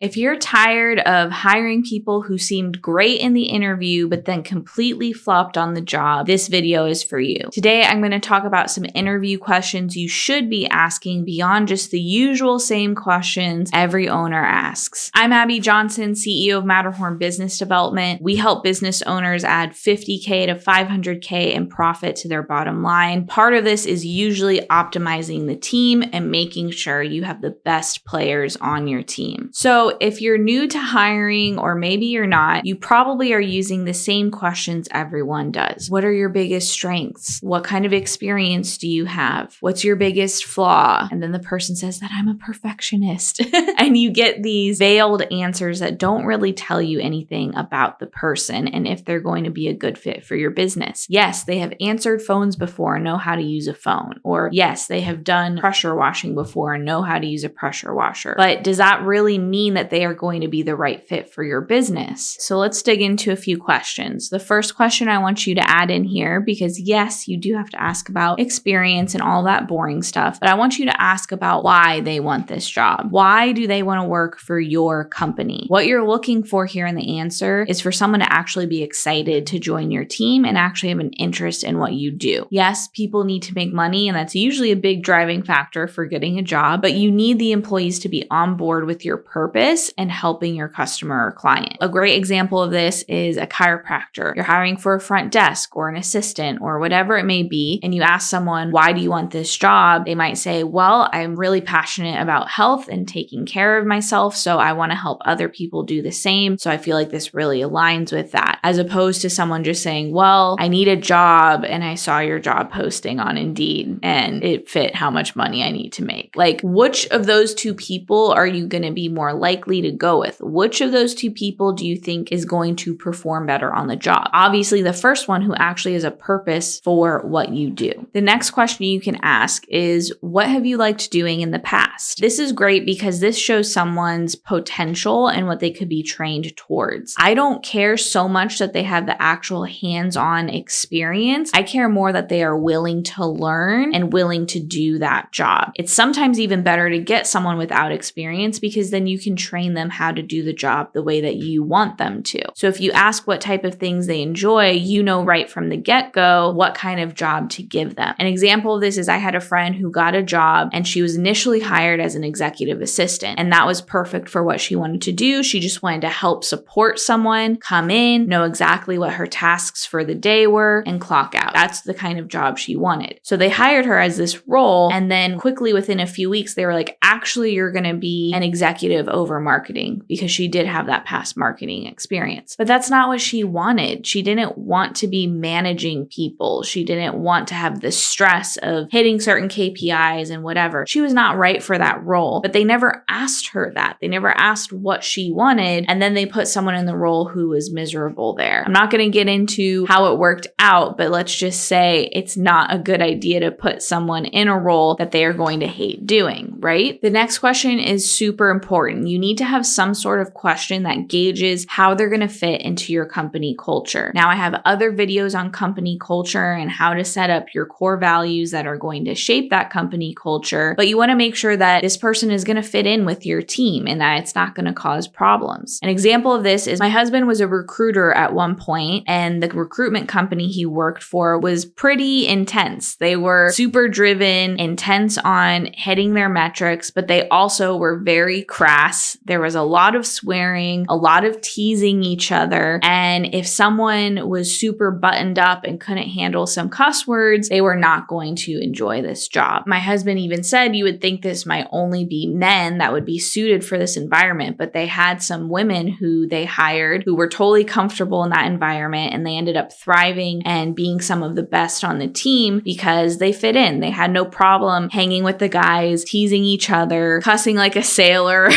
If you're tired of hiring people who seemed great in the interview but then completely flopped on the job, this video is for you. Today, I'm going to talk about some interview questions you should be asking beyond just the usual same questions every owner asks. I'm Abby Johnson, CEO of Matterhorn Business Development. We help business owners add $50K to $500K in profit to their bottom line. Part of this is usually optimizing the team and making sure you have the best players on your team. So if you're new to hiring, or maybe you're not, you probably are using the same questions everyone does. What are your biggest strengths? What kind of experience do you have? What's your biggest flaw? And then the person says that I'm a perfectionist. And you get these veiled answers that don't really tell you anything about the person and if they're going to be a good fit for your business. Yes, they have answered phones before and know how to use a phone. Or yes, they have done pressure washing before and know how to use a pressure washer. But does that really mean that they are going to be the right fit for your business? So let's dig into a few questions. The first question I want you to add in here, because yes, you do have to ask about experience and all that boring stuff, but I want you to ask about why they want this job. Why do they want to work for your company? What you're looking for here in the answer is for someone to actually be excited to join your team and actually have an interest in what you do. Yes, people need to make money, and that's usually a big driving factor for getting a job, but you need the employees to be on board with your purpose and helping your customer or client. A great example of this is a chiropractor. You're hiring for a front desk or an assistant or whatever it may be, and you ask someone, why do you want this job? They might say, well, I'm really passionate about health and taking care of myself, so I want to help other people do the same. So I feel like this really aligns with that, as opposed to someone just saying, well, I need a job and I saw your job posting on Indeed and it fit how much money I need to make. Like, which of those two people are you going to be more likely to go with? Which of those two people do you think is going to perform better on the job? Obviously, the first one who actually has a purpose for what you do. The next question you can ask is, what have you liked doing in the past? This is great because this shows someone's potential and what they could be trained towards. I don't care so much that they have the actual hands-on experience. I care more that they are willing to learn and willing to do that job. It's sometimes even better to get someone without experience, because then you can train them how to do the job the way that you want them to. So if you ask what type of things they enjoy, you know right from the get-go what kind of job to give them. An example of this is I had a friend who got a job and she was initially hired as an executive assistant, and that was perfect for what she wanted to do. She just wanted to help support someone, come in, know exactly what her tasks for the day were, and clock out. That's the kind of job she wanted. So they hired her as this role, and then quickly within a few weeks, they were like, actually, you're going to be an executive over marketing, because she did have that past marketing experience. But that's not what she wanted. She didn't want to be managing people. She didn't want to have the stress of hitting certain KPIs and whatever. She was not right for that role, but they never asked her that. They never asked what she wanted, and then they put someone in the role who was miserable there. I'm not going to get into how it worked out, but let's just say it's not a good idea to put someone in a role that they are going to hate doing, right? The next question is super important. You need to have some sort of question that gauges how they're going to fit into your company culture. Now, I have other videos on company culture and how to set up your core values that are going to shape that company culture, but you want to make sure that this person is going to fit in with your team and that it's not going to cause problems. An example of this is my husband was a recruiter at one point, and the recruitment company he worked for was pretty intense. They were super driven, intense on hitting their metrics, but they also were very crass. There was a lot of swearing, a lot of teasing each other, and if someone was super buttoned up and couldn't handle some cuss words, they were not going to enjoy this job. My husband even said you would think this might only be men that would be suited for this environment, but they had some women who they hired who were totally comfortable in that environment, and they ended up thriving and being some of the best on the team because they fit in. They had no problem hanging with the guys, teasing each other, cussing like a sailor.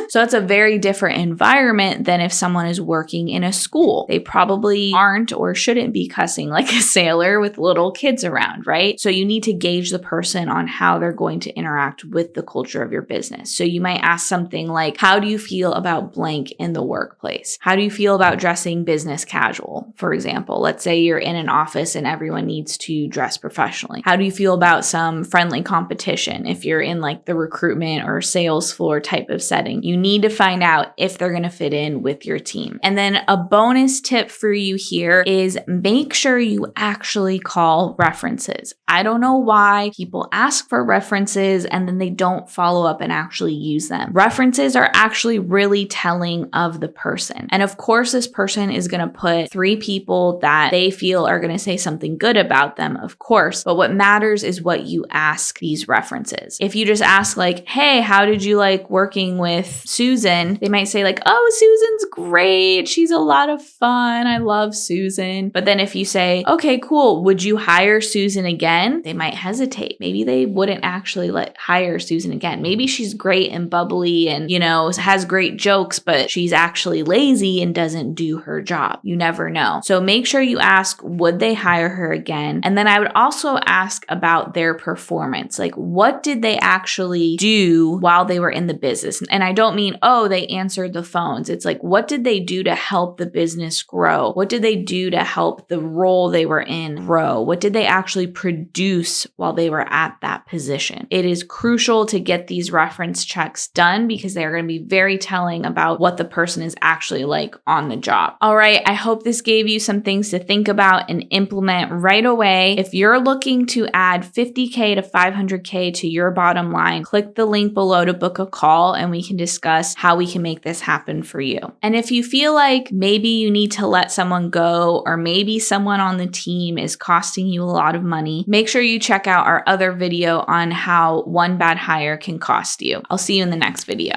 So it's a very different environment than if someone is working in a school. They probably aren't or shouldn't be cussing like a sailor with little kids around, right? So you need to gauge the person on how they're going to interact with the culture of your business. So you might ask something like, how do you feel about blank in the workplace? How do you feel about dressing business casual, for example? Let's say you're in an office and everyone needs to dress professionally. How do you feel about some friendly competition if you're in like the recruitment or sales floor type of setting? hiring, you need to find out if they're going to fit in with your team. And then a bonus tip for you here is make sure you actually call references. I don't know why people ask for references and then they don't follow up and actually use them. References are actually really telling of the person. And of course, this person is going to put 3 people that they feel are going to say something good about them, of course. But what matters is what you ask these references. If you just ask like, hey, how did you like working with Susan? They might say like, oh, Susan's great. She's a lot of fun. I love Susan. But then if you say, okay, cool, would you hire Susan again? They might hesitate. Maybe they wouldn't actually hire Susan again. Maybe she's great and bubbly and, has great jokes, but she's actually lazy and doesn't do her job. You never know. So make sure you ask, would they hire her again? And then I would also ask about their performance. Like, what did they actually do while they were in the business? And I don't mean, oh, they answered the phones. It's like, what did they do to help the business grow? What did they do to help the role they were in grow? What did they actually produce while they were at that position? It is crucial to get these reference checks done because they are going to be very telling about what the person is actually like on the job. All right, I hope this gave you some things to think about and implement right away. If you're looking to add 50K to 500K to your bottom line, click the link below to book a call and we can discuss how we can make this happen for you. And if you feel like maybe you need to let someone go or maybe someone on the team is costing you a lot of money, make sure you check out our other video on how one bad hire can cost you. I'll see you in the next video.